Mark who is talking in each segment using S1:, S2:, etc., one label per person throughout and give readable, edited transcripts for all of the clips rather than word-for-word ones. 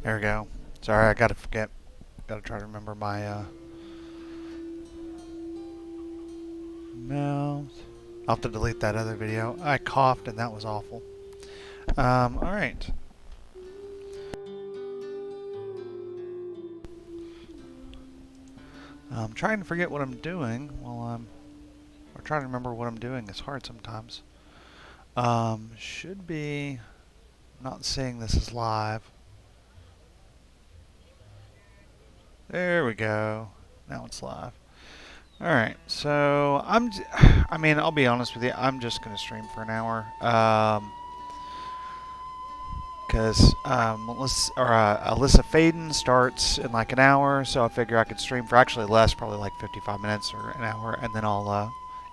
S1: There we go. Sorry, I gotta forget. Gotta try to remember my mouth. I'll have to delete that other video. I coughed and that was awful. Alright. I'm trying to forget what I'm doing or trying to remember what I'm doing is hard sometimes. Should be not saying this is live. There we go. Now it's live. Alright, so I mean, I'll be honest with you, I'm just gonna stream for an hour. Because Alyssa Faden starts in like an hour, so I figure I could stream for actually less, probably like 55 minutes or an hour, and then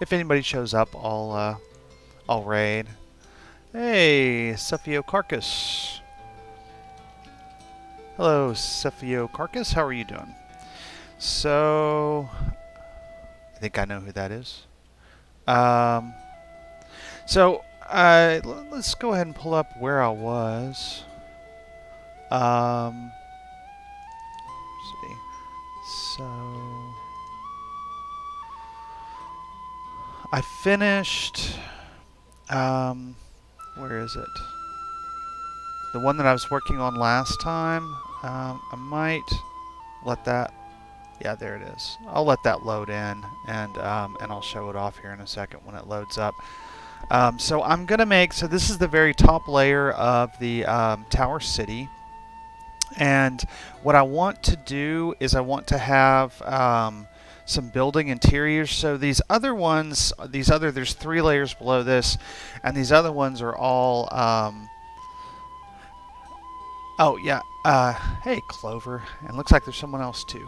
S1: if anybody shows up, I'll raid. Hey, Cephiocarchus. Hello, Cephiocarchus. How are you doing? So, I think I know who that is. Um, so, let's go ahead and pull up where I was. Let's see. So, I finished. Where is it? The one that I was working on last time. I might let that. Yeah, there it is. I'll let that load in, and I'll show it off here in a second when it loads up. So I'm gonna make. So this is the very top layer of the Tower City, and what I want to do is I want to have some building interiors. So these other ones, there's 3 layers below this, and these other ones are all. Oh, yeah. Hey, Clover. And looks like there's someone else, too.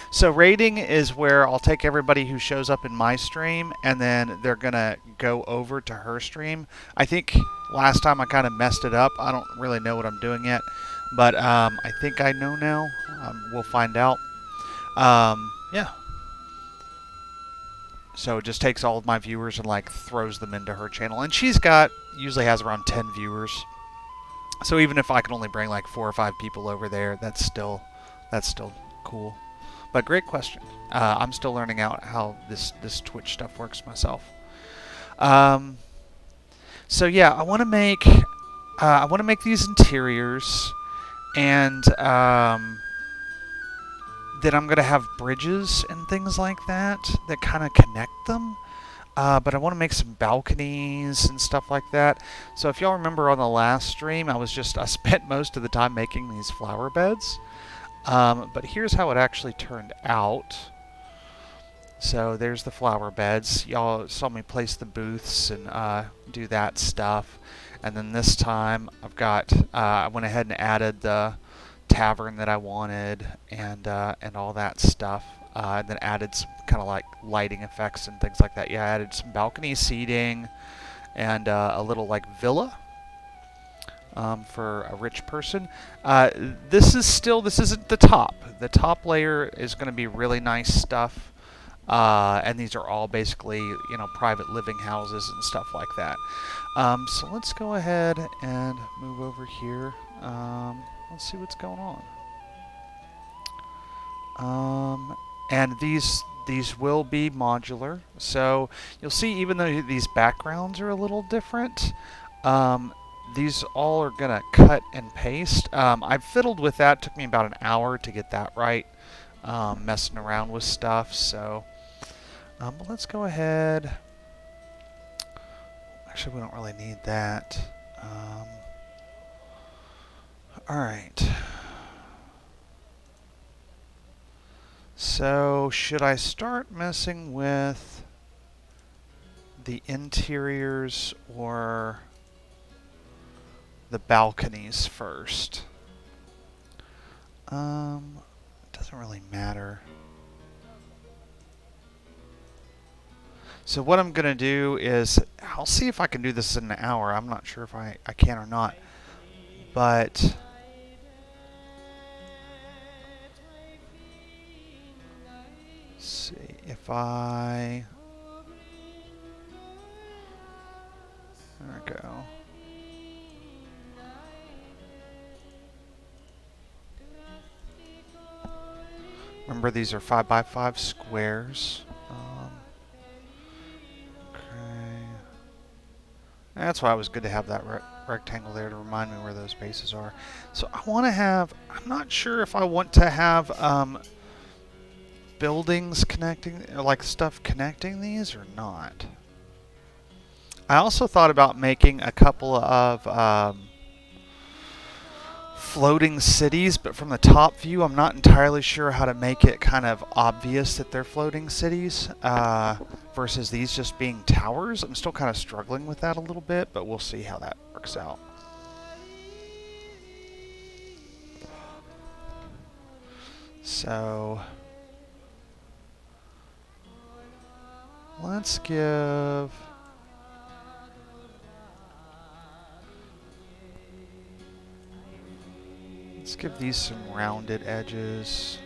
S1: So rating is where I'll take everybody who shows up in my stream, and then they're going to go over to her stream. I think last time I kind of messed it up. I don't really know what I'm doing yet. But I think I know now. We'll find out. Yeah. So it just takes all of my viewers and, like, throws them into her channel. And usually has around 10 viewers. So even if I can only bring like 4 or 5 people over there, that's still cool. But great question. I'm still learning out how this Twitch stuff works myself. So yeah, I want to make these interiors, and then I'm gonna have bridges and things like that kind of connect them. But I want to make some balconies and stuff like that. So if y'all remember on the last stream, I spent most of the time making these flower beds. But here's how it actually turned out. So there's the flower beds. Y'all saw me place the booths and do that stuff. And then this time I went ahead and added the tavern that I wanted and all that stuff. And then added some kind of like lighting effects and things like that. Yeah, I added some balcony seating and a little like villa for a rich person. This isn't the top. The top layer is going to be really nice stuff. And these are all basically, private living houses and stuff like that. So let's go ahead and move over here. Let's see what's going on. And these will be modular. So you'll see, even though these backgrounds are a little different, these all are gonna cut and paste. I've fiddled with that. It took me about an hour to get that right. Messing around with stuff. So, but let's go ahead. Actually, we don't really need that. All right. So, should I start messing with the interiors or the balconies first? It doesn't really matter. So what I'm going to do is, I'll see if I can do this in an hour. I'm not sure if I can or not. But see if there we go. Remember, these are 5 by 5 squares. Okay. That's why it was good to have that rectangle there to remind me where those bases are. So I want to have, I'm not sure if I want to have buildings connecting, like stuff connecting these or not. I also thought about making a couple of floating cities, but from the top view, I'm not entirely sure how to make it kind of obvious that they're floating cities versus these just being towers. I'm still kind of struggling with that a little bit, but we'll see how that works out. So let's give... Let's give these some rounded edges.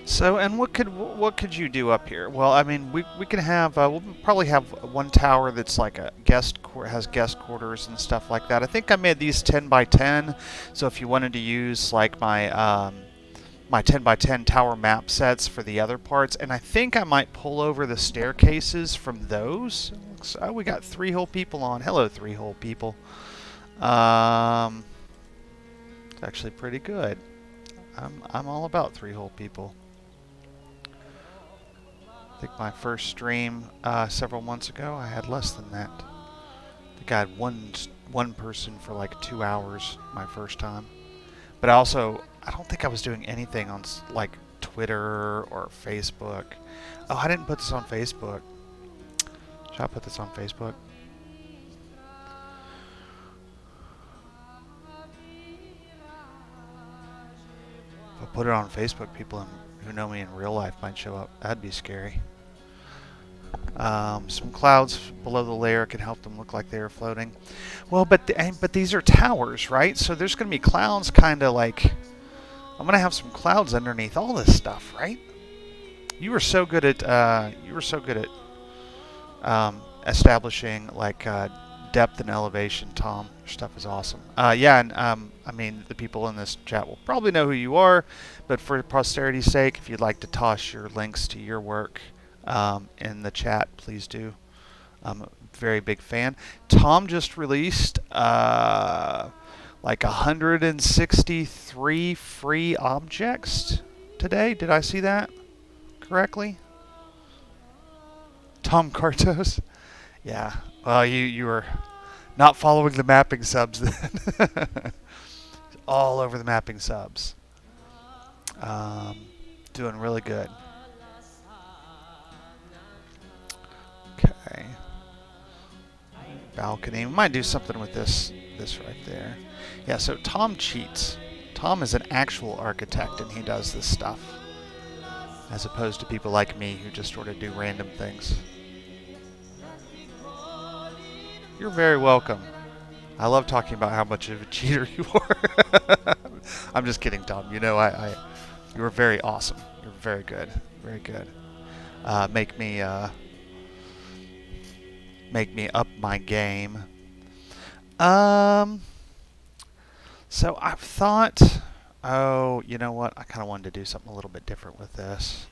S1: So, and what could you do up here? Well, I mean, we can have we'll probably have one tower that's like a has guest quarters and stuff like that. I think I made these 10 by 10. So if you wanted to use like my my 10 by 10 tower map sets for the other parts, and I think I might pull over the staircases from those. Oh, we got 3-hole people on. Hello, 3-hole people. It's actually pretty good. I'm all about 3-hole people. I think my first stream several months ago, I had less than that. I think I had one person for like 2 hours my first time. But I don't think I was doing anything on like Twitter or Facebook. Oh, I didn't put this on Facebook. Should I put this on Facebook? If I put it on Facebook, people who know me in real life might show up. That'd be scary. Some clouds below the layer can help them look like they are floating. Well, but these are towers, right? So there's going to be clouds, kind of like I'm going to have some clouds underneath all this stuff, right? You were so good at establishing like depth and elevation, Tom. Your stuff is awesome. Yeah, and I mean, the people in this chat will probably know who you are, but for posterity's sake, if you'd like to toss your links to your work in the chat, please do. I'm a very big fan. Tom just released like 163 free objects today. Did I see that correctly? Tom Cartos? Yeah. Well, you were not following the mapping subs then. All over the mapping subs. Doing really good. Okay. Balcony. We might do something with this right there. Yeah, so Tom cheats. Tom is an actual architect and he does this stuff. As opposed to people like me who just sort of do random things. You're very welcome. I love talking about how much of a cheater you are. I'm just kidding, Tom. You know, you were very awesome. You're very good. Very good. Make me up my game. So I've thought, oh, you know what? I kind of wanted to do something a little bit different with this.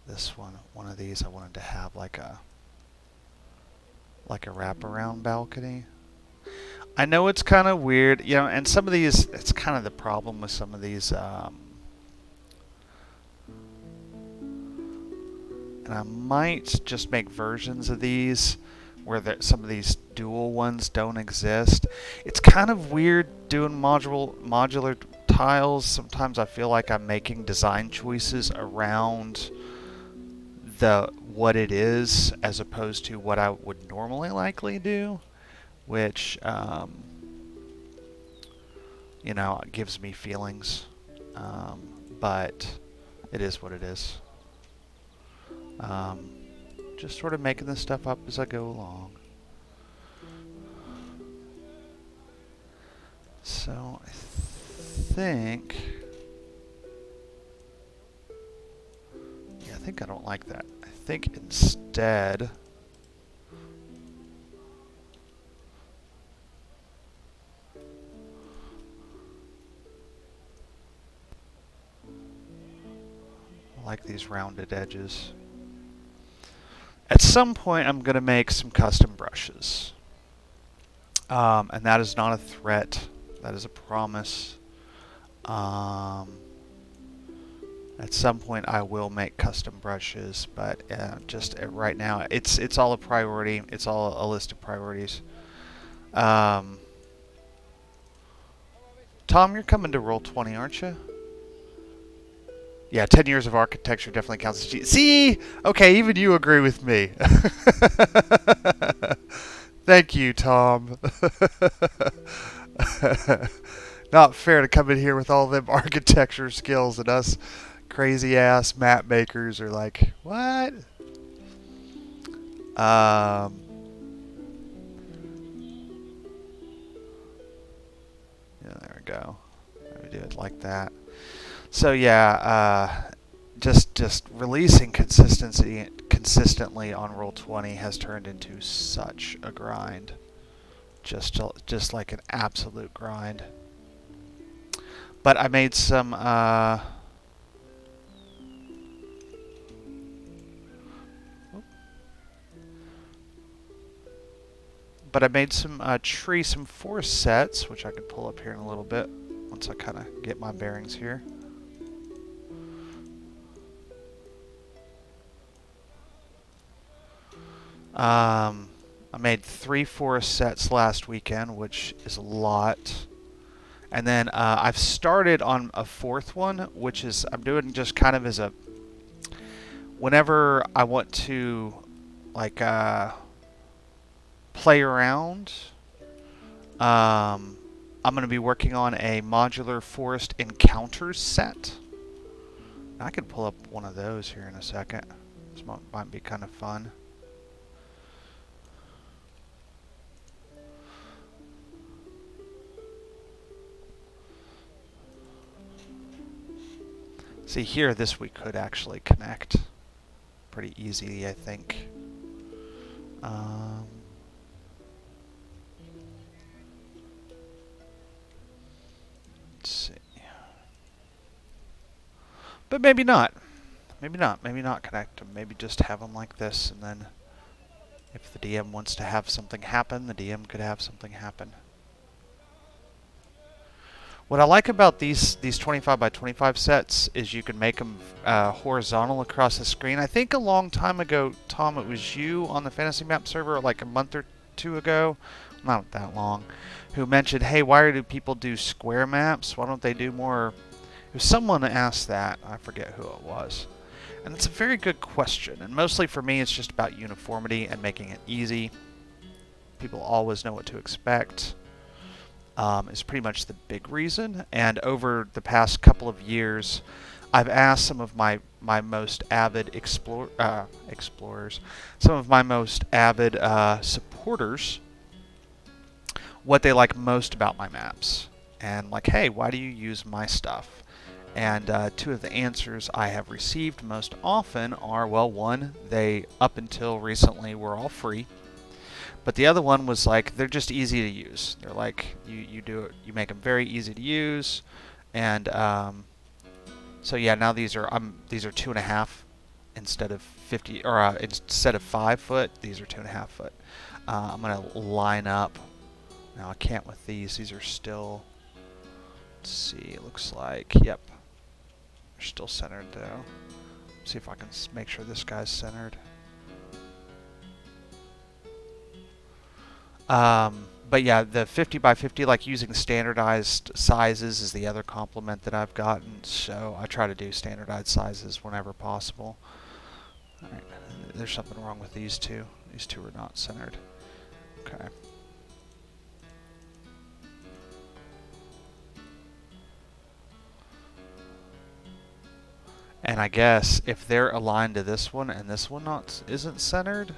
S1: This one of these, I wanted to have like a wraparound balcony. I know it's kind of weird, you know, and some of these, it's kind of the problem with some of these, and I might just make versions of these where some of these dual ones don't exist. It's kind of weird doing modular tiles. Sometimes I feel like I'm making design choices around what it is as opposed to what I would normally likely do, which you know, gives me feelings, but it is what it is. Just sort of making this stuff up as I go along. So I think, yeah, think I don't like that. I think instead... I like these rounded edges. At some point, I'm going to make some custom brushes. And that is not a threat. That is a promise. At some point, I will make custom brushes, but just right now, it's all a priority. It's all a list of priorities. Tom, you're coming to Roll20, aren't you? Yeah, 10 years of architecture definitely counts as cheat. See? Okay, even you agree with me. Thank you, Tom. Not fair to come in here with all them architecture skills and us crazy-ass map makers are like, what? Yeah, there we go. Let me do it like that. So yeah, just releasing consistently on Roll20 has turned into such a grind. Just like an absolute grind. But I made some some forest sets, which I can pull up here in a little bit once I kind of get my bearings here. I made 3 forest sets last weekend, which is a lot. And then I've started on a 4th one, which is I'm doing just kind of as a... Whenever I want to, like, play around, I'm going to be working on a modular forest encounters set. I could pull up one of those here in a second. This might be kind of fun. See here, this we could actually connect pretty easily, I think. Let's see. But maybe not. Maybe not. Maybe not connect them. Maybe just have them like this, and then if the DM wants to have something happen, the DM could have something happen. What I like about these 25 by 25 sets is you can make them horizontal across the screen. I think a long time ago, Tom, it was you on the Fantasy Map server like a month or 2 ago, not that long, who mentioned, hey, why do people do square maps? Why don't they do more... If someone asked that, I forget who it was. And it's a very good question. And mostly for me, it's just about uniformity and making it easy. People always know what to expect. Is pretty much the big reason. And over the past couple of years, I've asked some of my most avid explorers, some of my most avid supporters, what they like most about my maps. And like, hey, why do you use my stuff? And 2 of the answers I have received most often are, well, one, they up until recently were all free. But the other one was like, they're just easy to use. They're like, you make them very easy to use. And so yeah, now these are 2.5 instead of 50, or instead of 5 foot, these are 2.5 foot. I'm gonna line up. Now I can't with these. These are still, let's see, it looks like, yep. They're still centered though. See if I can make sure this guy's centered. But yeah, the 50 by 50, like using standardized sizes is the other compliment that I've gotten. So I try to do standardized sizes whenever possible. Alright, there's something wrong with these two. These two are not centered. Okay. And I guess if they're aligned to this one and this one isn't centered,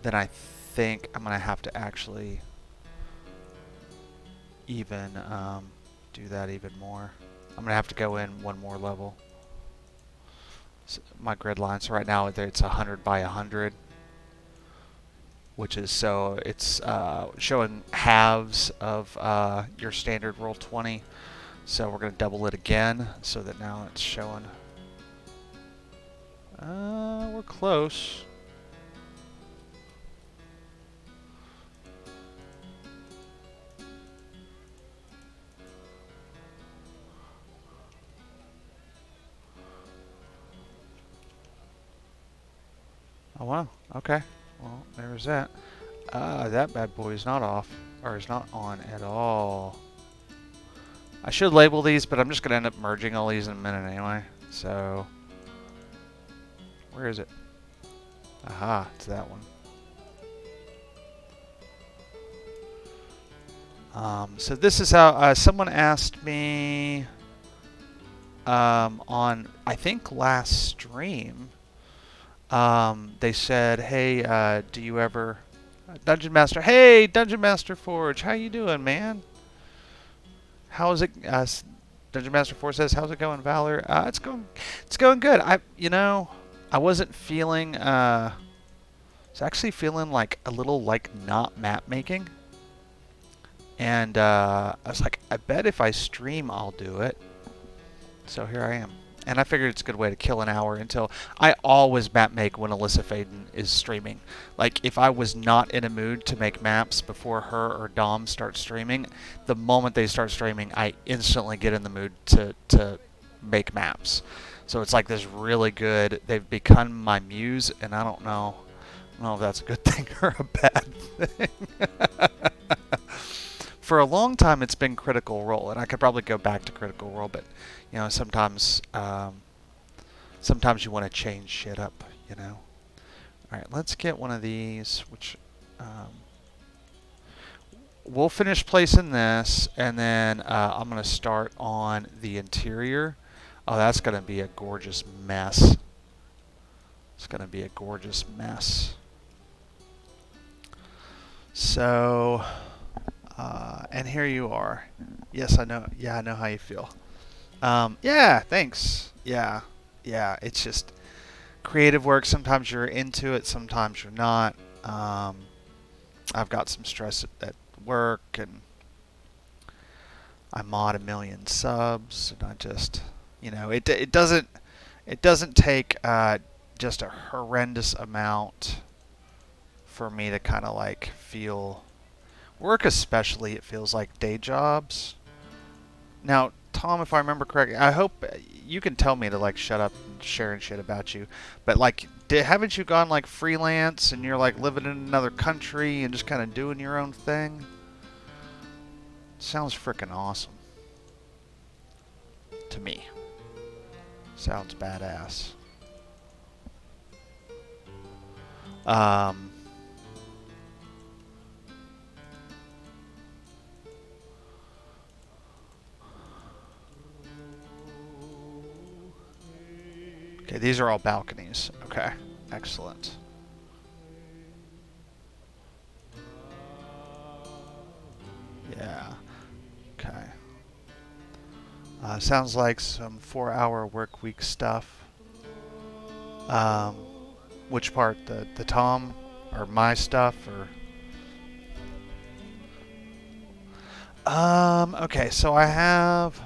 S1: then I think I'm going to have to actually even do that even more. I'm going to have to go in one more level. my grid line. So right now it's 100 by 100, which is so it's showing halves of your standard Roll20. So we're going to double it again so that now it's showing. We're close. Oh wow, okay. Well, there's that. That bad boy is not off, or is not on at all. I should label these, but I'm just going to end up merging all these in a minute anyway. So, where is it? Aha, it's that one. So this is how someone asked me on, I think, last stream. They said, hey, do you ever... Dungeon Master, hey, Dungeon Master Forge, how you doing, man? How's it... Dungeon Master Forge says, how's it going, Valor? It's going good. I wasn't feeling... I was actually feeling like a little like not map making. And I was like, I bet if I stream, I'll do it. So here I am. And I figured it's a good way to kill an hour until... I always map make when Alyssa Faden is streaming. Like, if I was not in a mood to make maps before her or Dom start streaming, the moment they start streaming, I instantly get in the mood to make maps. So it's like this really good... They've become my muse, and I don't know if that's a good thing or a bad thing. For a long time, it's been Critical Role, and I could probably go back to Critical Role, but sometimes you want to change shit up, All right, let's get one of these, which we'll finish placing this, and then I'm going to start on the interior. Oh, that's going to be a gorgeous mess. It's going to be a gorgeous mess. So... and here you are. Yes, I know. Yeah, I know how you feel. Yeah, thanks. Yeah, it's just creative work. Sometimes you're into it, sometimes you're not. I've got some stress at work, and I mod 1 million subs, and I just, it doesn't take just a horrendous amount for me to kind of like feel... Work especially, it feels like day jobs. Now, Tom, if I remember correctly, I hope you can tell me to like shut up and sharing shit about you. But like, haven't you gone like freelance and you're like living in another country and just kind of doing your own thing? Sounds freaking awesome. To me. Sounds badass. Okay, these are all balconies. Okay, excellent. Yeah. Okay. Sounds like some 4-hour work week stuff. Which part? The Tom or my stuff or? Okay, so I have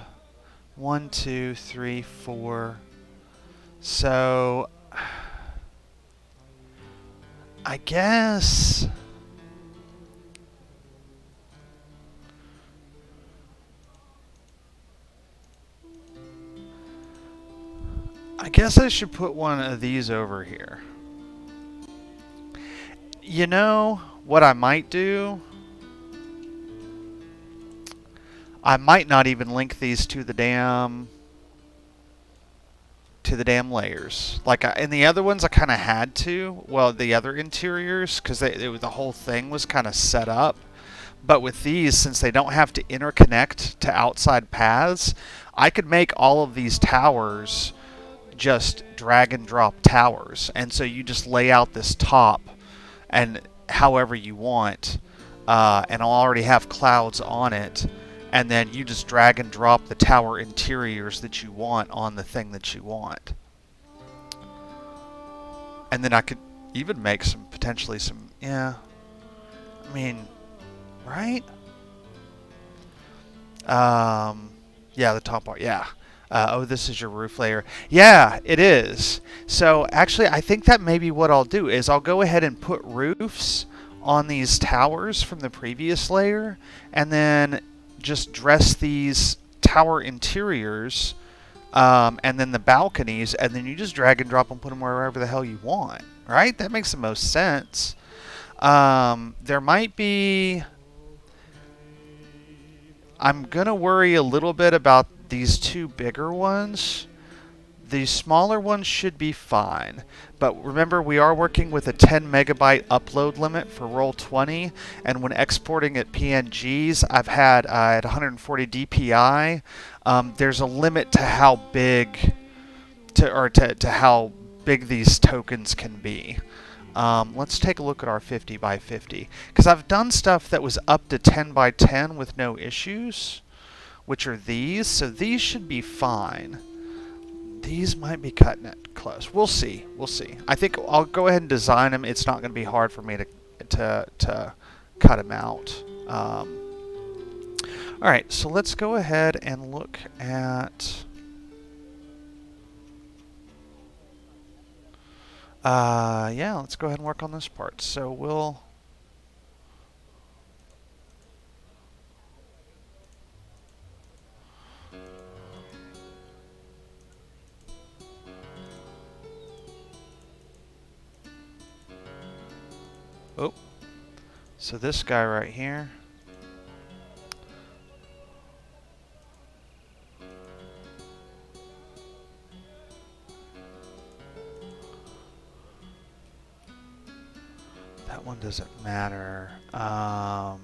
S1: 1, 2, 3, 4. So, I guess... I should put one of these over here. You know what I might do? I might not even link these to the damn layers. Like in the other ones, I kind of had to. Well, the other interiors, because the whole thing was kind of set up. But with these, since they don't have to interconnect to outside paths, I could make all of these towers just drag and drop towers. And so you just lay out this top and however you want. And I'll already have clouds on it. And then you just drag and drop the tower interiors that you want on the thing that you want. And then I could even make some, potentially some, yeah. I mean, right? Yeah, the top part, yeah. Oh, this is your roof layer. Yeah, it is. So actually, I think that maybe what I'll do is I'll go ahead and put roofs on these towers from the previous layer, and then just dress these tower interiors, and then the balconies, and then you just drag and drop and put them wherever the hell you want, right? That makes the most sense. There might be... I'm going to worry a little bit about these two bigger ones. The smaller ones should be fine. But remember, we are working with a 10 megabyte upload limit for Roll20, and when exporting at PNGs, I've had at 140 DPI, there's a limit to how big to how big these tokens can be. Let's take a look at our 50 by 50, because I've done stuff that was up to 10 by 10 with no issues, which are these. So these should be fine. These might be cutting it close. We'll see. We'll see. I think I'll go ahead and design them. It's not going to be hard for me to cut them out. All right, so let's go ahead and look at... yeah, let's go ahead and work on this part. So we'll... Oh, so this guy right here. That one doesn't matter. I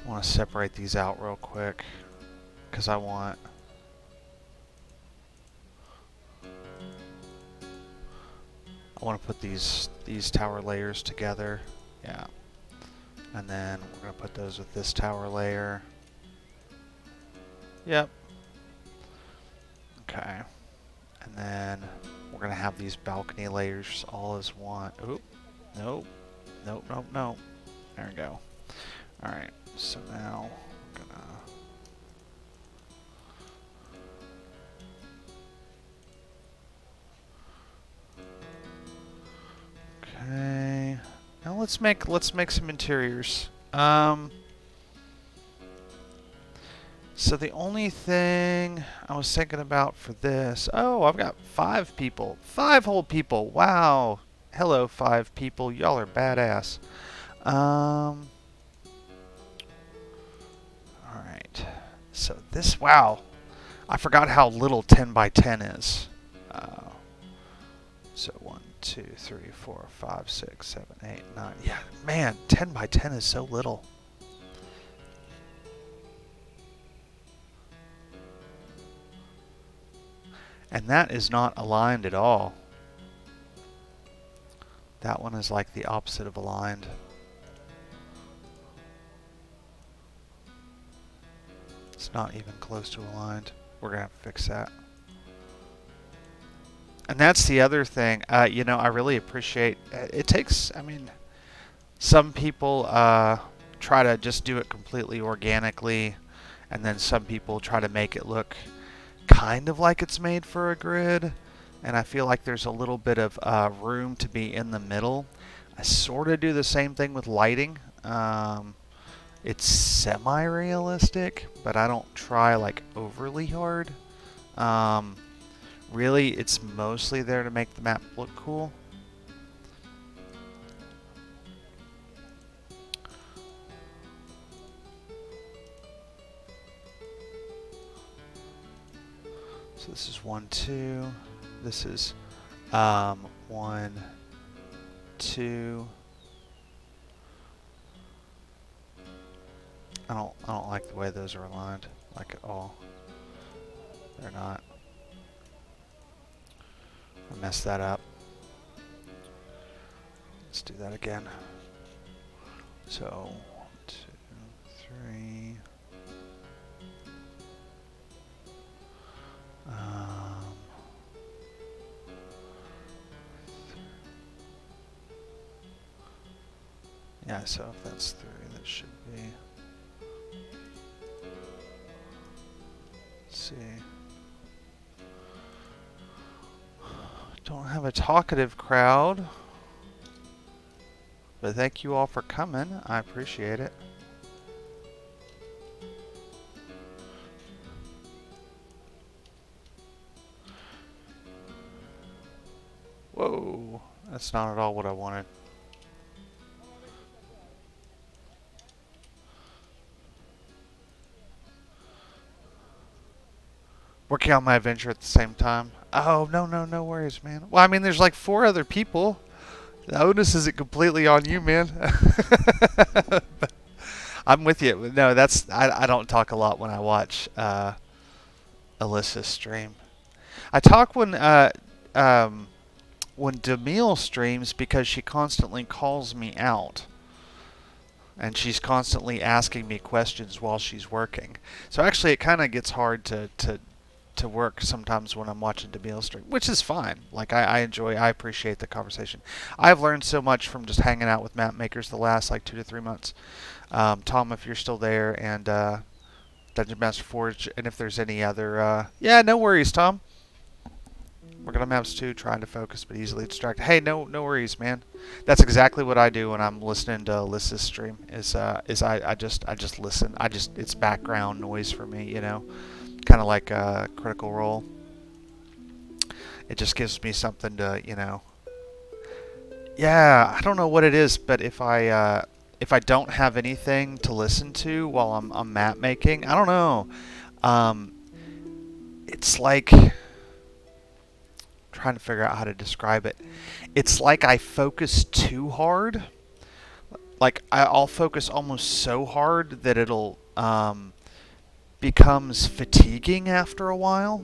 S1: want to separate these out real quick because I want... I want to put these tower layers together. Yeah. And then we're going to put those with this tower layer. Yep. Okay. And then we're going to have these balcony layers all as one. Oop. Nope. Nope, nope, nope. There we go. Alright. So now we're going to... Okay. Now let's make some interiors. So the only thing I was thinking about for this... Oh, I've got 5 people. 5 whole people. Wow. Hello, 5 people. Y'all are badass. Alright. So this... Wow. I forgot how little 10 by 10 is. So 1, 2, 3, 4, 5, 6, 7, 8, 9. Yeah, man, 10 by 10 is so little. And that is not aligned at all. That one is like the opposite of aligned. It's not even close to aligned. We're going to have to fix that. And that's the other thing, you know, I really appreciate, it takes, I mean, some people try to just do it completely organically, and then some people try to make it look kind of like it's made for a grid, and I feel like there's a little bit of room to be in the middle. I sort of do the same thing with lighting. It's semi-realistic, but I don't try like overly hard. Really, it's mostly there to make the map look cool. So this is 1, 2. This is 1, 2. I don't like the way those are aligned, like at all. They're not. I messed that up. Let's do that again. So, 1, 2, 3. Yeah, so if that's 3, that should be. Let's see. Don't have a talkative crowd. But thank you all for coming. I appreciate it. Whoa, that's not at all what I wanted. Working on my adventure at the same time. Oh, no worries, man. Well, I mean, there's like 4 other people. The onus isn't completely on you, man. I'm with you. No, I don't talk a lot when I watch Alyssa's stream. I talk when Demille streams because she constantly calls me out. And she's constantly asking me questions while she's working. So actually it kind of gets hard to work sometimes when I'm watching Demille stream, which is fine. Like I appreciate the conversation. I've learned so much from just hanging out with map makers the last like 2 to 3 months. Tom, if you're still there, and Dungeon Master Forge, and if there's any other, yeah, no worries, Tom. Working on maps too, trying to focus but easily distracted. Hey, no worries, man. That's exactly what I do when I'm listening to Alyssa's stream. I just listen. It's background noise for me, you know, kind of like a Critical Role. It just gives me something to, you know. Yeah, I don't know what it is, but if I don't have anything to listen to while I'm map making, I don't know. It's like, trying to figure out how to describe it. It's like I focus too hard. Like I'll focus almost so hard that it'll becomes fatiguing after a while.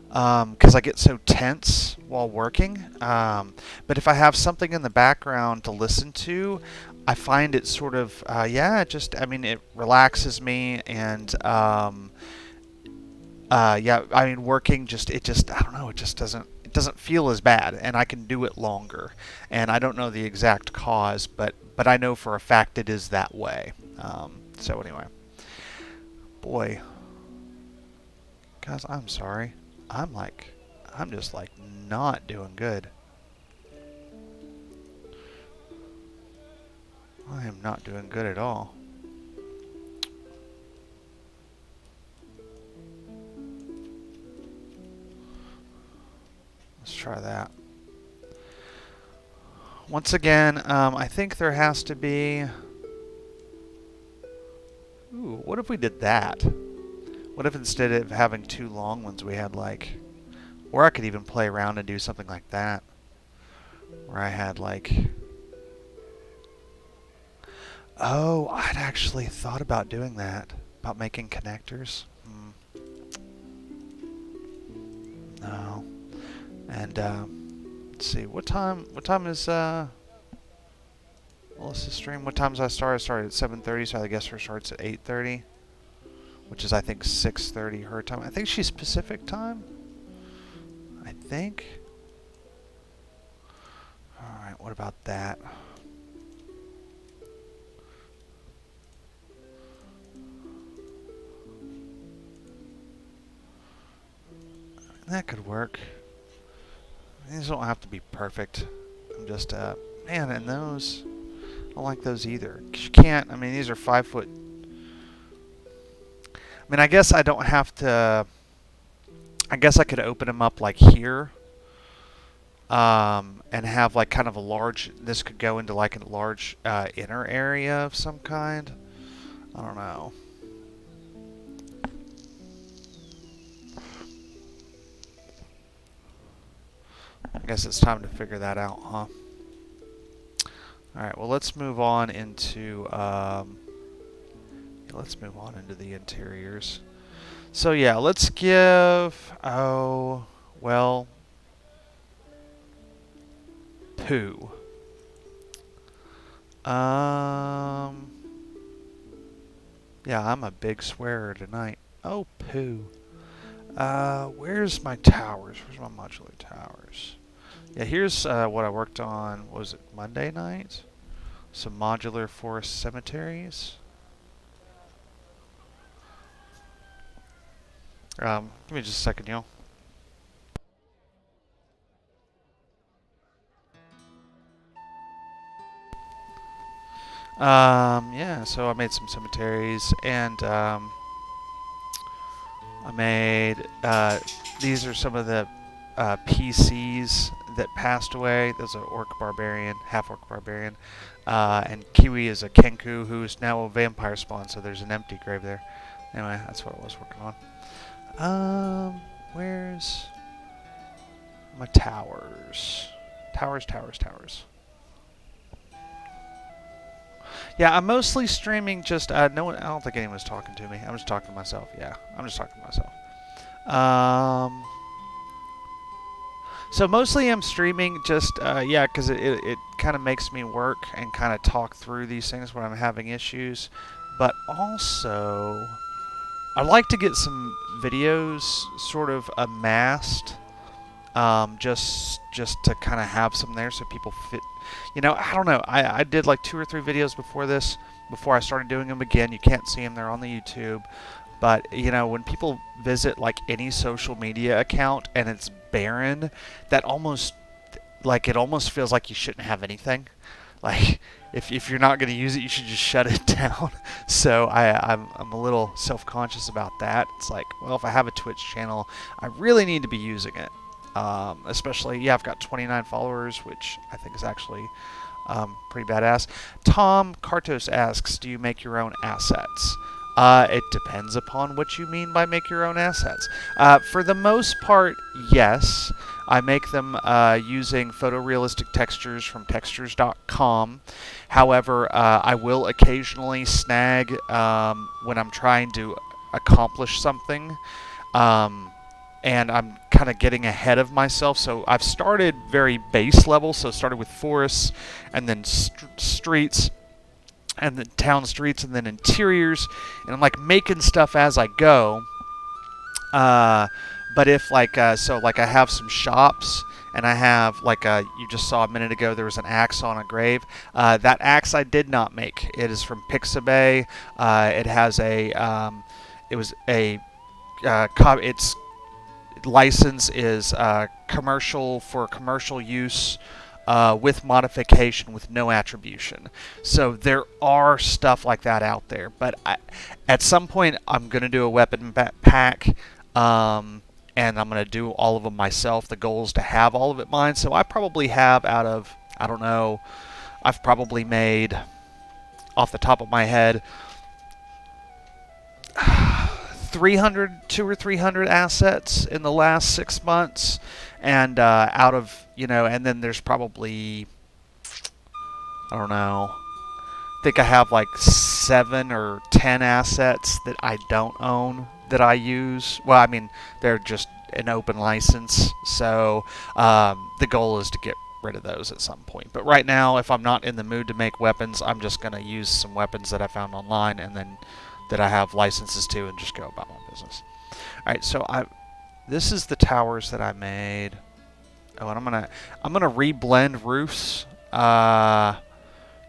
S1: Because I get so tense while working. But if I have something in the background to listen to, I find it sort of, it relaxes me, and working I don't know, it doesn't feel as bad, and I can do it longer. And I don't know the exact cause, but I know for a fact it is that way. So anyway, boy, guys, I'm sorry. I'm just like not doing good. I am not doing good at all. Let's try that. Once again, I think there has to be... Ooh, what if we did that? What if instead of having 2 long ones, we had like... Or I could even play around and do something like that. Where I had like... Oh, I'd actually thought about doing that. About making connectors. No. And, let's see. What time is, Melissa's stream? What time does I start? I started at 7:30, so I guess her starts at 8:30. Which is, I think, 6:30 her time. I think she's Pacific time. I think. Alright, what about that? That could work. These don't have to be perfect. I'm just, man, and those, I don't like those either. 'Cause you can't, I mean, these are 5 foot. I mean, I guess I don't have to, I guess I could open them up like here. And have like kind of a large, this could go into like a large inner area of some kind. I don't know. I guess it's time to figure that out, huh? Alright, well, let's move on into the interiors. So yeah, let's give, Pooh. Um, yeah, I'm a big swearer tonight. Oh, poo. Where's my towers? Where's my modular towers? Yeah, here's what I worked on. What was it, Monday night? Some modular forest cemeteries. Give me just a second, y'all. Yeah, so I made some cemeteries, and I made, these are some of the PCs that passed away. There's an orc barbarian, half orc barbarian, and Kiwi is a Kenku who's now a vampire spawn, so there's an empty grave there. Anyway, that's what I was working on. Where's my towers? Towers. Yeah, I'm mostly streaming just, no one, I don't think anyone's talking to me. I'm just talking to myself. Yeah, I'm just talking to myself. So mostly I'm streaming just, yeah, because it kind of makes me work and kind of talk through these things when I'm having issues. But also, I like to get some videos sort of amassed, just to kind of have some there so people fit. You know, I don't know. I did like 2 or 3 videos before this, before I started doing them again. You can't see them; they're on the YouTube. But, you know, when people visit like any social media account and it's barren, that almost, like, it almost feels like you shouldn't have anything. Like, if you're not going to use it, you should just shut it down. So I'm a little self-conscious about that. It's like, well, if I have a Twitch channel, I really need to be using it. Especially, yeah, I've got 29 followers, which I think is actually pretty badass. Tom Kartos asks, do you make your own assets? It depends upon what you mean by make your own assets. For the most part, yes. I make them using photorealistic textures from textures.com. However, I will occasionally snag when I'm trying to accomplish something. And I'm kind of getting ahead of myself. So I've started very base level. So started with forests and then streets and then town streets and then interiors, and I'm like making stuff as I go. But if like so like I have some shops and I have like you just saw a minute ago there was an axe on a grave. That axe I did not make. It is from Pixabay. It has a it was a its license is commercial for commercial use. With modification, with no attribution. So there are stuff like that out there. But at some point, I'm going to do a weapon pack, and I'm going to do all of them myself. The goal is to have all of it mine. So I probably have out of, I don't know, I've probably made, off the top of my head, 2 or 300 assets in the last 6 months, and out of, you know, and then there's probably, I don't know, I think I have like 7 or 10 assets that I don't own that I use. Well, I mean, they're just an open license, so the goal is to get rid of those at some point. But right now, if I'm not in the mood to make weapons, I'm just going to use some weapons that I found online and then that I have licenses to and just go about my business. Alright, so this is the towers that I made. Oh, and I'm gonna reblend roofs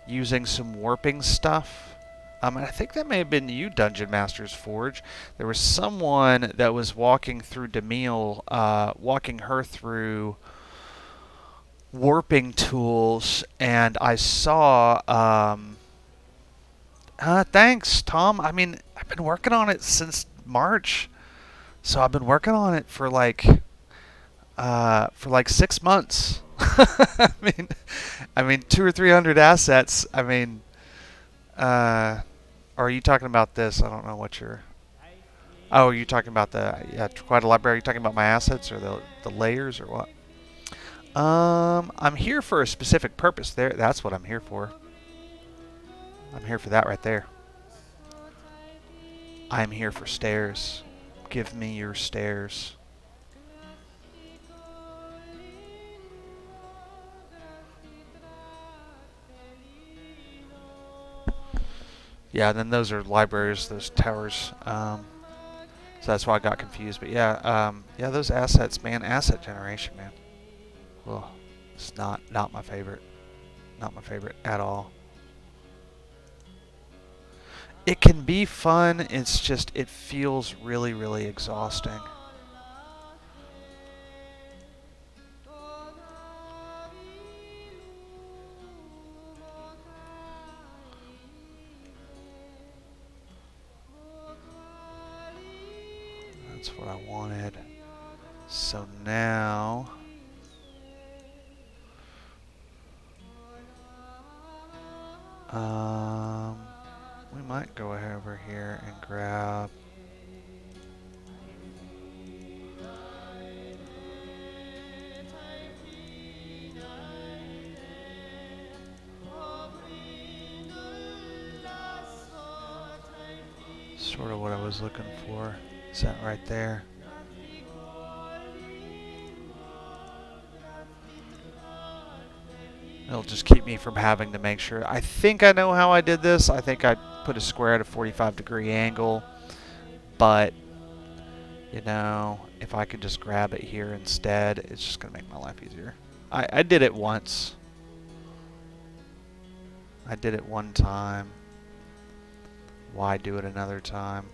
S1: using some warping stuff. And I think that may have been you, Dungeon Master's Forge. There was someone that was walking through Demille, walking her through warping tools, and I saw thanks, Tom. I mean, I've been working on it since March, so I've been working on it for like 6 months. I mean, 2 or 300 assets. I mean, are you talking about this? I don't know what you're. Oh, are you talking about the quite a library? Are you talking about my assets or the layers or what? I'm here for a specific purpose. That's what I'm here for. I'm here for that right there. I'm here for stairs. Give me your stairs. Yeah, and then those are libraries, those towers. So that's why I got confused. But yeah, yeah, those assets, man, asset generation, man. Well, it's not my favorite. Not my favorite at all. It can be fun. It's just it feels really, really exhausting. That's what I wanted. So now, we might go over here and grab. Sort of what I was looking for. Is that right there? It'll just keep me from having to make sure. I think I know how I did this. I think I put a square at a 45-degree angle. But, you know, if I could just grab it here instead, it's just going to make my life easier. I did it once. I did it one time. Why do it another time?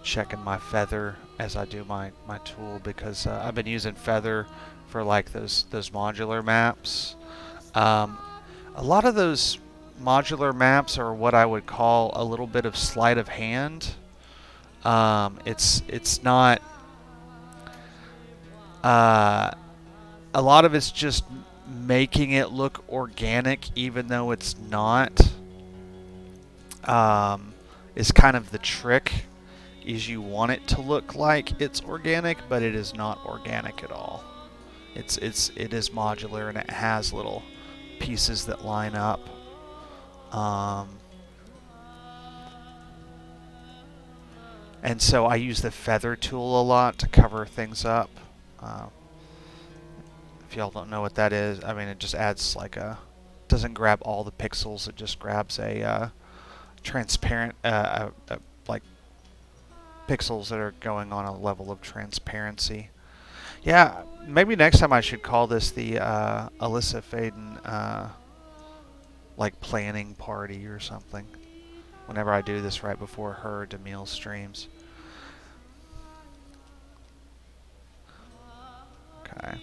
S1: Checking my feather as I do my tool, because I've been using feather for like those modular maps. A lot of those modular maps are what I would call a little bit of sleight of hand. It's not. A lot of it's just making it look organic, even though it's not. Is kind of the trick. Is you want it to look like it's organic, but it is not organic at all. It is modular, and it has little pieces that line up. And so I use the feather tool a lot to cover things up. If y'all don't know what that is, I mean, it just adds like a, doesn't grab all the pixels, it just grabs a transparent, like pixels that are going on a level of transparency. Yeah, maybe next time I should call this the Alyssa Faden like planning party or something. Whenever I do this right before her Demille streams. Okay.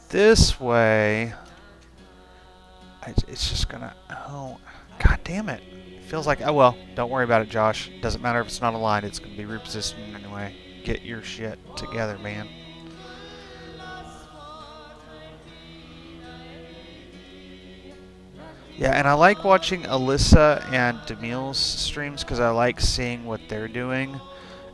S1: This way, it's just gonna. Oh, god damn it! It feels like. Oh well, don't worry about it, Josh. Doesn't matter if it's not aligned. It's gonna be repositioned anyway. Get your shit together, man. Yeah, and I like watching Alyssa and Demille's streams because I like seeing what they're doing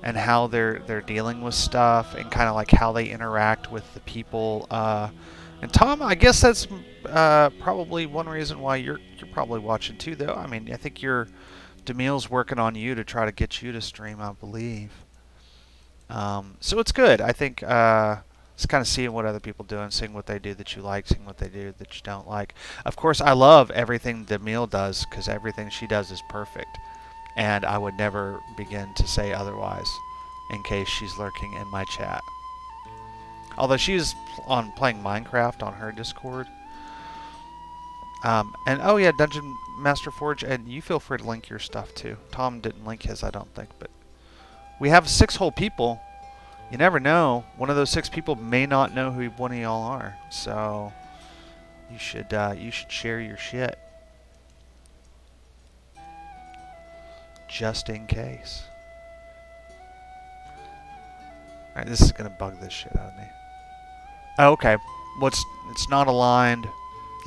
S1: and how they're dealing with stuff, and kind of like how they interact with the people. And Tom, I guess that's probably one reason why you're probably watching too, though. I mean, I think Demille's working on you to try to get you to stream, I believe. So it's good. I think it's kind of seeing what other people do and seeing what they do that you like, seeing what they do that you don't like. Of course, I love everything Demille does because everything she does is perfect. And I would never begin to say otherwise in case she's lurking in my chat. Although she's on playing Minecraft on her Discord. And oh yeah, Dungeon Master Forge, and you feel free to link your stuff too. Tom didn't link his, I don't think, but we have 6 whole people. You never know. One of those 6 people may not know who one of y'all are, so you should share your shit just in case. All right, this is gonna bug this shit out of me. Oh, okay. Well, it's not aligned.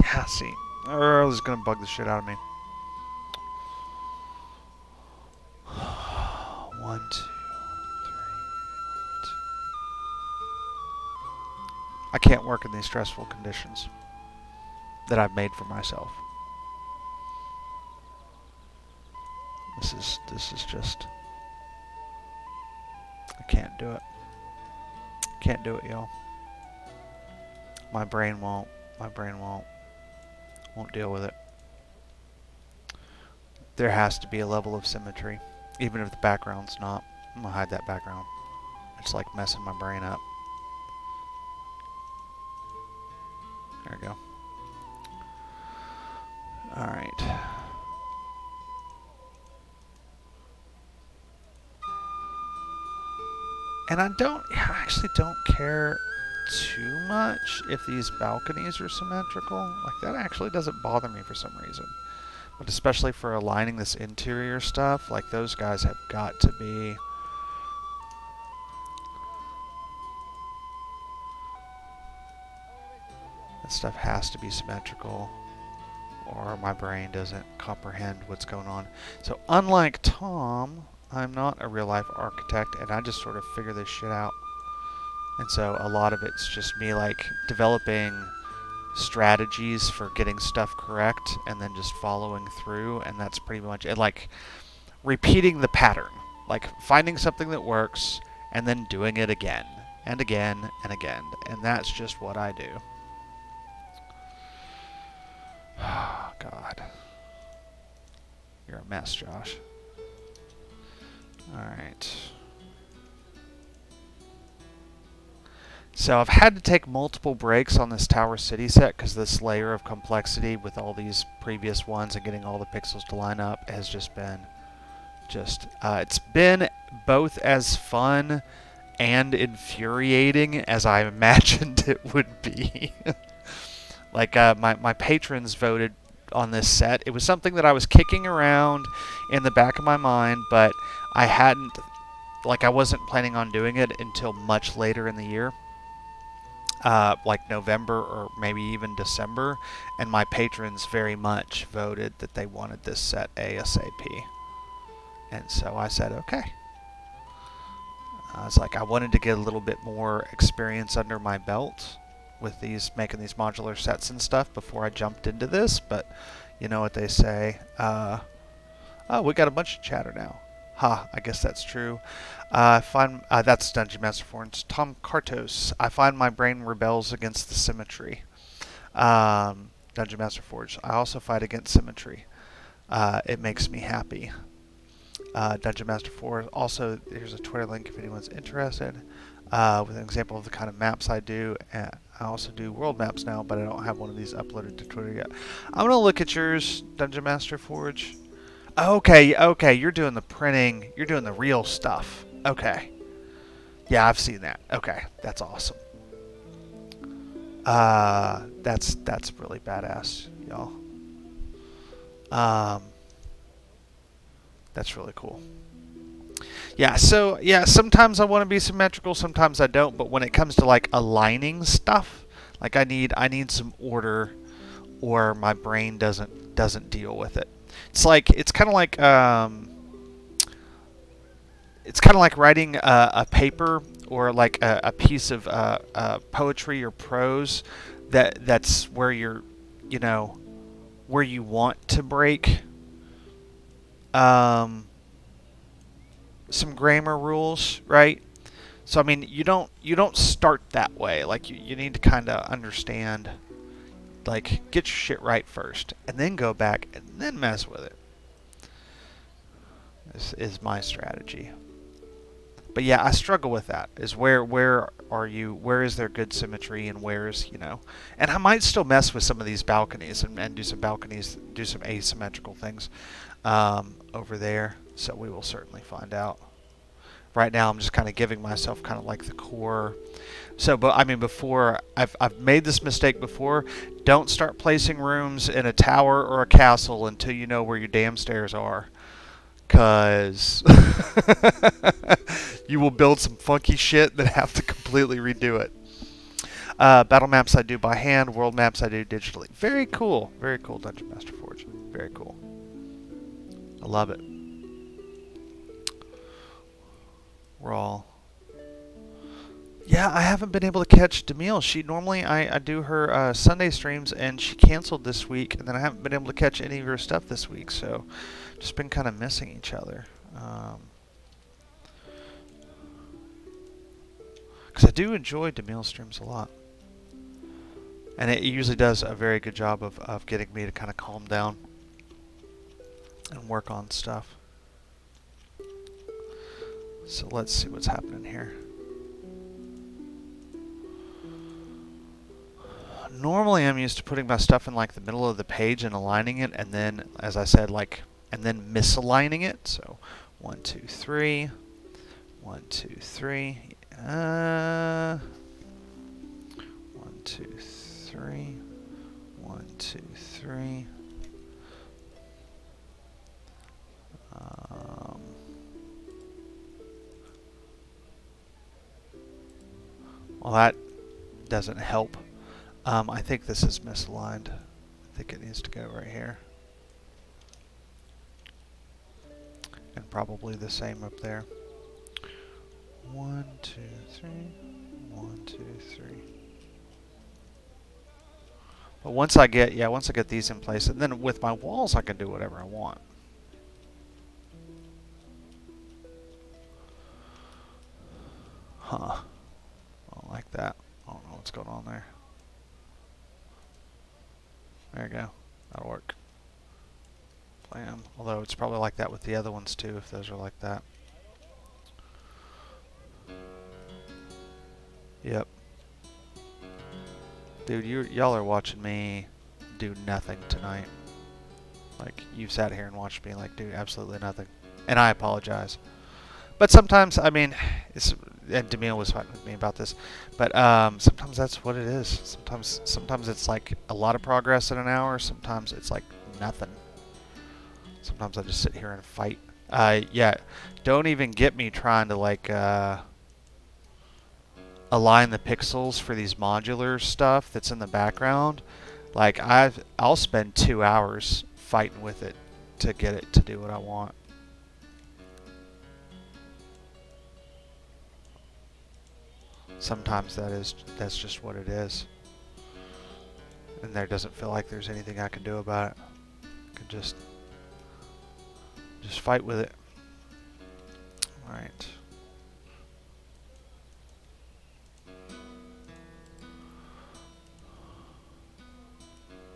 S1: Yeah, see. This is gonna bug the shit out of me. 1, 2, 3. I can't work in these stressful conditions that I've made for myself. This is just, I can't do it. Can't do it, y'all. My brain won't. My brain won't deal with it. There has to be a level of symmetry, even if the background's not. I'm gonna hide that background. It's like messing my brain up. There we go. Alright. And I actually don't care too much if these balconies are symmetrical. Like, that actually doesn't bother me for some reason. But especially for aligning this interior stuff, like, those guys have got to be... That stuff has to be symmetrical, or my brain doesn't comprehend what's going on. So unlike Tom, I'm not a real-life architect, and I just sort of figure this shit out. And so a lot of it's just me, like, developing strategies for getting stuff correct and then just following through, and that's pretty much it. Like, repeating the pattern. Like, finding something that works and then doing it again and again and again. And that's just what I do. Oh, God. You're a mess, Josh. Alright. So I've had to take multiple breaks on this Tower City set because this layer of complexity with all these previous ones and getting all the pixels to line up has just been it's been both as fun and infuriating as I imagined it would be. Like, my patrons voted on this set. It was something that I was kicking around in the back of my mind, but I hadn't, like, I wasn't planning on doing it until much later in the year. Like November or maybe even December, and my patrons very much voted that they wanted this set ASAP. And so I said, okay. It's like I wanted to get a little bit more experience under my belt with making these modular sets and stuff before I jumped into this, but you know what they say. Oh, we got a bunch of chatter now. I guess that's true. That's Dungeon Master Forge. Tom Kartos. I find my brain rebels against the symmetry. Dungeon Master Forge. I also fight against symmetry. It makes me happy. Dungeon Master Forge. Also, here's a Twitter link if anyone's interested. With an example of the kind of maps I do. I also do world maps now, but I don't have one of these uploaded to Twitter yet. I'm going to look at yours, Dungeon Master Forge. Okay, you're doing the printing. You're doing the real stuff. Okay. Yeah, I've seen that. Okay, that's awesome. That's really badass, y'all. That's really cool. Yeah, so, yeah, sometimes I want to be symmetrical, sometimes I don't, but when it comes to, like, aligning stuff, like, I need some order, or my brain doesn't deal with it. It's kind of like writing a paper or like a piece of poetry or prose that's where where you want to break some grammar rules, right? So I mean, you don't start that way. Like you need to kind of understand. Like, get your shit right first, and then go back, and then mess with it. This is my strategy. But yeah, I struggle with that. Is where are you? Where is there good symmetry, and where is, And I might still mess with some of these balconies and do some balconies, do some asymmetrical things over there. So we will certainly find out. Right now, I'm just kind of giving myself kind of like the core. So, but I mean, before I've made this mistake before. Don't start placing rooms in a tower or a castle until you know where your damn stairs are, cause you will build some funky shit that have to completely redo it. Battle maps I do by hand. World maps I do digitally. Very cool. Very cool, Dungeon Master Forge. Very cool. I love it. Yeah, I haven't been able to catch Demille. She normally I do her Sunday streams, and she canceled this week, and then I haven't been able to catch any of her stuff this week. So, just been kind of missing each other. Because I do enjoy Demille streams a lot, and it usually does a very good job of getting me to kind of calm down and work on stuff. So let's see what's happening here. Normally I'm used to putting my stuff in like the middle of the page and aligning it, and then, as I said, and then misaligning it. So 1, 2, 3, 1, 2, 3, 1, 2, 3, 1, 2, 3. Well, that doesn't help. I think this is misaligned. I think it needs to go right here. And probably the same up there. 1, 2, 3. 1, 2, 3. But once I get these in place, and then with my walls I can do whatever I want. Huh. I don't like that. I don't know what's going on there. There you go. That'll work. Blam. Although it's probably like that with the other ones too, if those are like that. Yep. Dude, y'all are watching me do nothing tonight. Like, you've sat here and watched me like do absolutely nothing. And I apologize. But sometimes, I mean, and Demille was fighting with me about this, but sometimes that's what it is. Sometimes it's like a lot of progress in an hour. Sometimes it's like nothing. Sometimes I just sit here and fight. Yeah, don't even get me trying to like align the pixels for these modular stuff that's in the background. Like I'll spend 2 hours fighting with it to get it to do what I want. Sometimes that's just what it is. And there doesn't feel like there's anything I can do about it. I can just fight with it. Alright.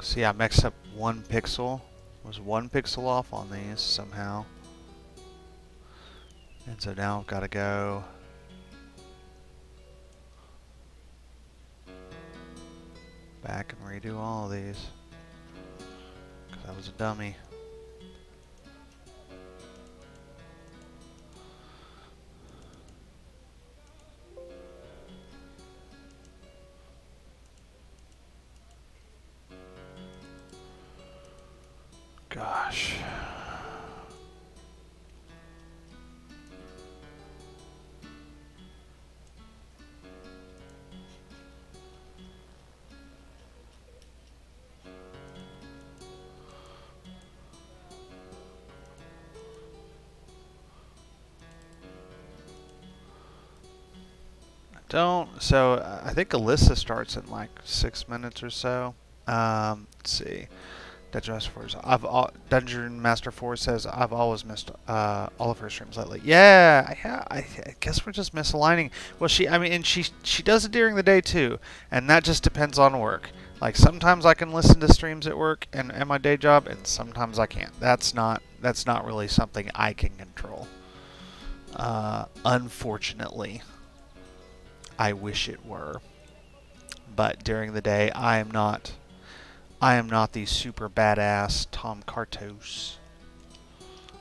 S1: See, I mixed up 1 pixel. Was 1 pixel off on these somehow. And so now I've got to go back and redo all of these. Because I was a dummy. Gosh. So I think Alyssa starts in like 6 minutes or so. Let's see. Dungeon Master 4 says I've always missed all of her streams lately. Yeah, I guess we're just misaligning. Well, and she does it during the day too, and that just depends on work. Like sometimes I can listen to streams at work and at my day job, and sometimes I can't. That's not really something I can control. Unfortunately. I wish it were. But during the day, I am not the super badass Tom Kartos.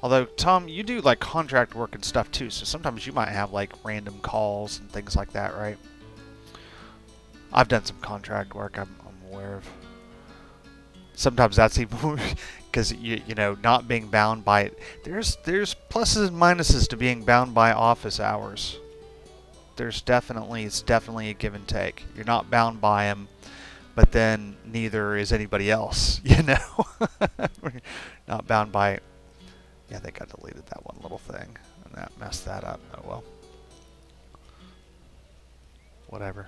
S1: Although, Tom, you do like contract work and stuff too, so sometimes you might have like random calls and things like that, right? I've done some contract work, I'm aware of. Sometimes that's even because you know, not being bound by it. There's pluses and minuses to being bound by office hours. It's definitely a give and take. You're not bound by them, but then neither is anybody else, you know? Not bound by it. Yeah, I think I deleted that one little thing, and that messed that up. Oh well. whatever.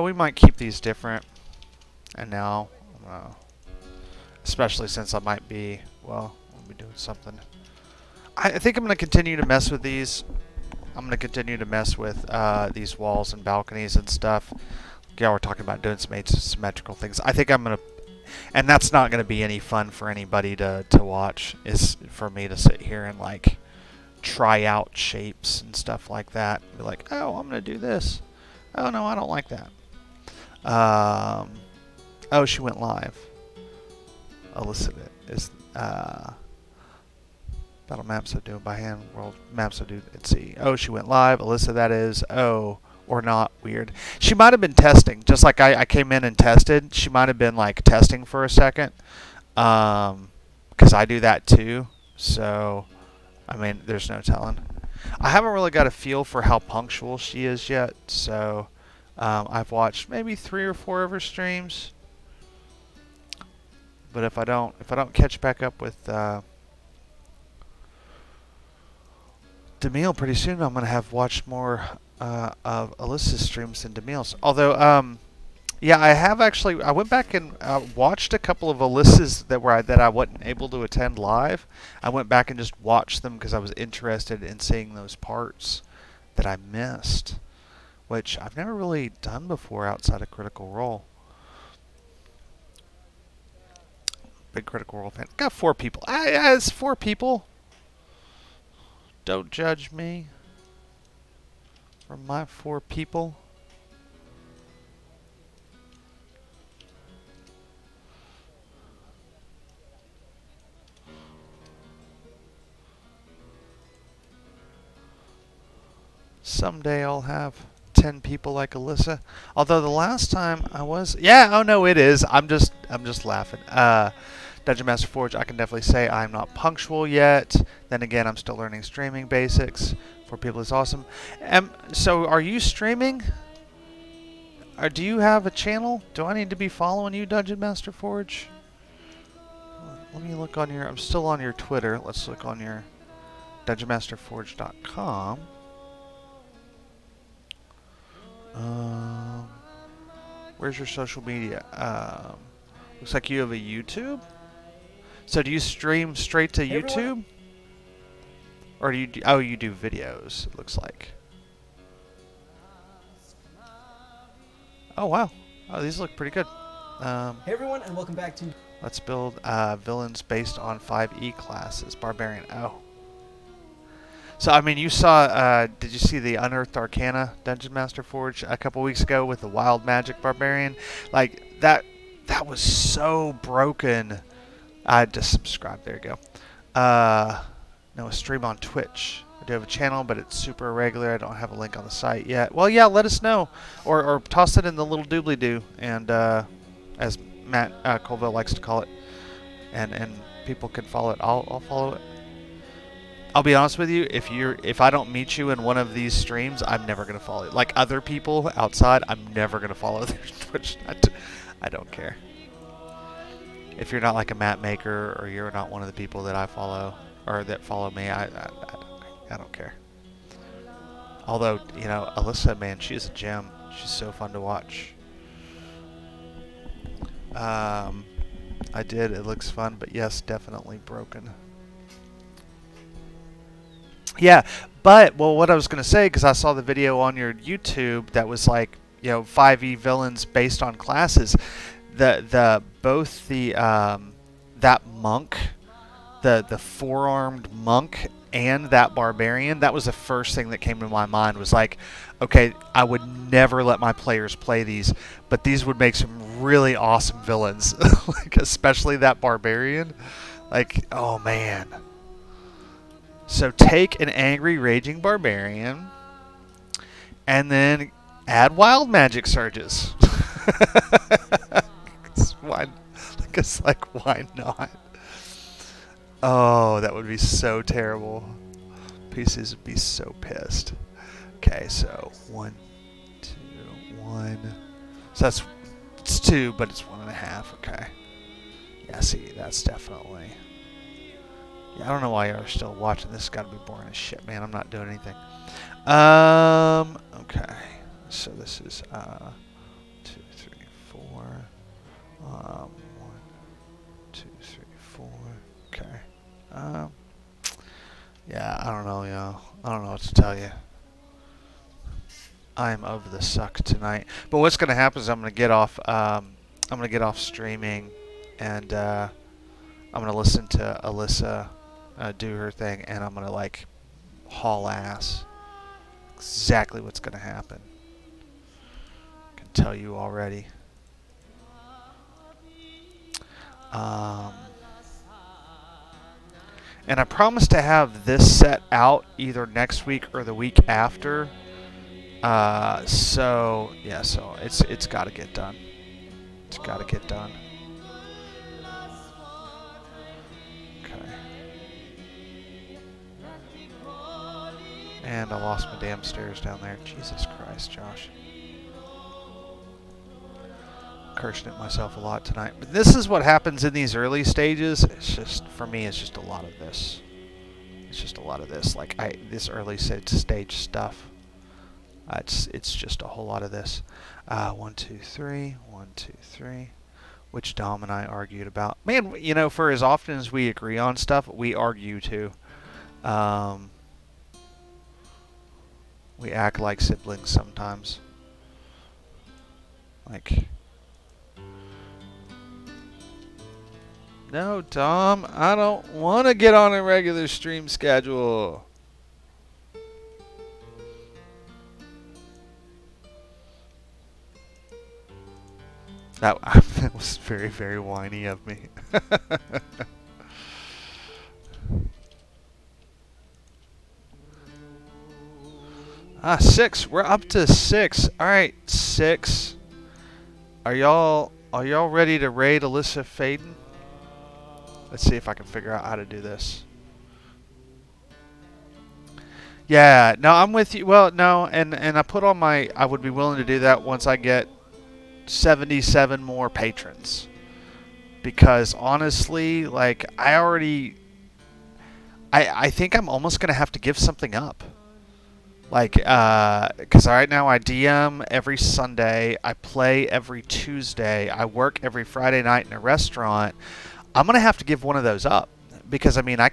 S1: We might keep these different. And now, especially since I might be, well, I'll be doing something. I think I'm going to continue to mess with these. I'm going to continue to mess with these walls and balconies and stuff. Yeah, we're talking about doing some asymmetrical things. I think I'm going to, and that's not going to be any fun for anybody to watch, is for me to sit here and like try out shapes and stuff like that. Be like, oh, I'm going to do this. Oh, no, I don't like that. Oh, she went live. Alyssa is Battle Maps I do by hand. World Maps I do at sea. Oh, she went live. Alyssa, that is. Oh, or not. Weird. She might have been testing, just like I came in and tested. She might have been like testing for a second, because I do that too. So, I mean, there's no telling. I haven't really got a feel for how punctual she is yet. So, I've watched maybe 3 or 4 of her streams. But if I don't catch back up with Demille pretty soon, I'm gonna have watched more of Alyssa's streams than Demille's. Although, yeah, I have actually. I went back and watched a couple of Alyssa's that I wasn't able to attend live. I went back and just watched them because I was interested in seeing those parts that I missed, which I've never really done before outside of Critical Role. Big Critical Role fan. Got 4 people. It's 4 people. Don't judge me for my 4 people. Someday I'll have 10 people like Alyssa. Although the last time I was, yeah, oh no, it is. I'm just laughing. Dungeon Master Forge, I can definitely say I'm not punctual yet. Then again, I'm still learning streaming basics. 4 people is awesome. So are you streaming? Or do you have a channel? Do I need to be following you, Dungeon Master Forge? Let me look on your, I'm still on your Twitter. Let's look on your DungeonMasterForge.com. Where's your social media? Looks like you have a YouTube. So do you stream straight to YouTube? Or do you do, oh, you do videos, it looks like. Oh, wow. Oh, these look pretty good.
S2: Hey everyone, and welcome back to...
S1: Let's build villains based on 5e classes. Barbarian. Oh. So, I mean, you saw, did you see the Unearthed Arcana Dungeon Master Forge a couple weeks ago with the Wild Magic Barbarian? Like, that was so broken. I just subscribed. There you go. No, a stream on Twitch. I do have a channel, but it's super irregular. I don't have a link on the site yet. Well, yeah, let us know. Or toss it in the little doobly-doo. And, as Matt Colville likes to call it. And people can follow it. I'll follow it. I'll be honest with you, if I don't meet you in one of these streams, I'm never going to follow you. Like other people outside, I'm never going to follow their Twitch. I don't care. If you're not like a map maker or you're not one of the people that I follow or that follow me, I don't care. Although, you know, Alyssa, man, she's a gem. She's so fun to watch. I did. It looks fun, but yes, definitely broken. Yeah, but, well, what I was going to say, because I saw the video on your YouTube that was like, you know, 5e villains based on classes, both the that monk, the four-armed monk and that barbarian, that was the first thing that came to my mind was like, okay, I would never let my players play these, but these would make some really awesome villains, like especially that barbarian. Like, oh man. So take an angry, raging barbarian, and then add wild magic surges. Why not? Oh, that would be so terrible. PCs would be so pissed. Okay, so 1, 2, 1. So it's 2, but it's 1.5. Okay. Yeah, see, that's definitely. Yeah, I don't know why you're still watching. This has got to be boring as shit, man. I'm not doing anything. Okay. So this is 2, 3, 4. 1, 2, 3, 4. Okay. Yeah, I don't know, y'all. I don't know what to tell you. I'm over the suck tonight. But what's gonna happen is I'm gonna get off. I'm gonna get off streaming, and I'm gonna listen to Alyssa do her thing, and I'm gonna like haul ass. Exactly what's gonna happen. I can tell you already. And I promise to have this set out either next week or the week after. So yeah, so it's got to get done. It's got to get done. Okay. And I lost my damn stairs down there. Jesus Christ, Josh. Cursing at myself a lot tonight. But this is what happens in these early stages. It's just, for me, it's just a lot of this. It's just a lot of this. Like, this early stage stuff. It's just a whole lot of this. 1, 2, 3. 1, 2, 3. Which Dom and I argued about. Man, you know, for as often as we agree on stuff, we argue too. We act like siblings sometimes. Like... No, Tom, I don't want to get on a regular stream schedule. That was very, very whiny of me. 6. We're up to 6. All right, 6. Are y'all ready to raid Alyssa Faden? Let's see if I can figure out how to do this. Yeah, no, I'm with you. Well, no, and I put on my... I would be willing to do that once I get 77 more patrons. Because honestly, like, I think I'm almost going to have to give something up. Like, because right now I DM every Sunday, I play every Tuesday, I work every Friday night in a restaurant. I'm going to have to give one of those up because, I mean, I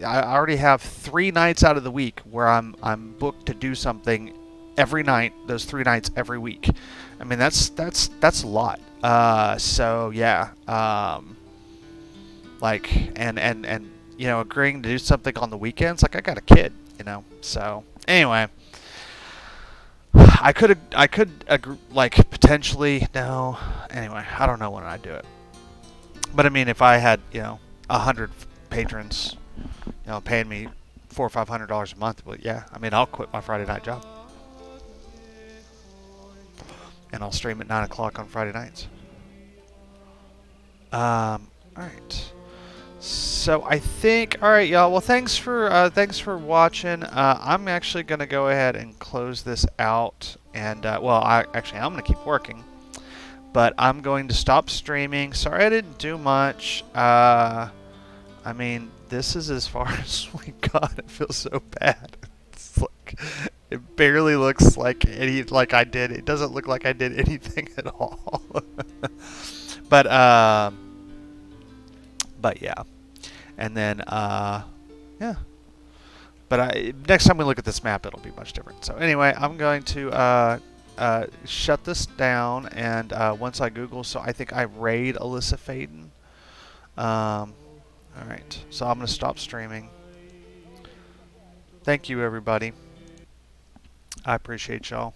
S1: already have 3 nights out of the week where I'm booked to do something every night, those 3 nights every week. I mean, that's a lot. So yeah, like, and you know, agreeing to do something on the weekends, like I got a kid, you know, so anyway, I could agree, like, potentially, no, anyway, I don't know when I'd do it. But I mean, if I had, you know, 100 patrons, you know, paying me $400 or $500 a month, well, yeah, I mean, I'll quit my Friday night job, and I'll stream at 9 o'clock on Friday nights. All right. So I think, all right, y'all. Well, thanks for watching. I'm actually gonna go ahead and close this out, and well, I'm gonna keep working. But I'm going to stop streaming. Sorry I didn't do much. I mean, this is as far as we got. It feels so bad. It's like, it barely looks like I did. It doesn't look like I did anything at all. But yeah. And then yeah. But next time we look at this map, it'll be much different. So anyway, I'm going to shut this down, and once I Google, so I think I raid Alyssa Faden. Alright, so I'm going to stop streaming. Thank you, everybody. I appreciate y'all.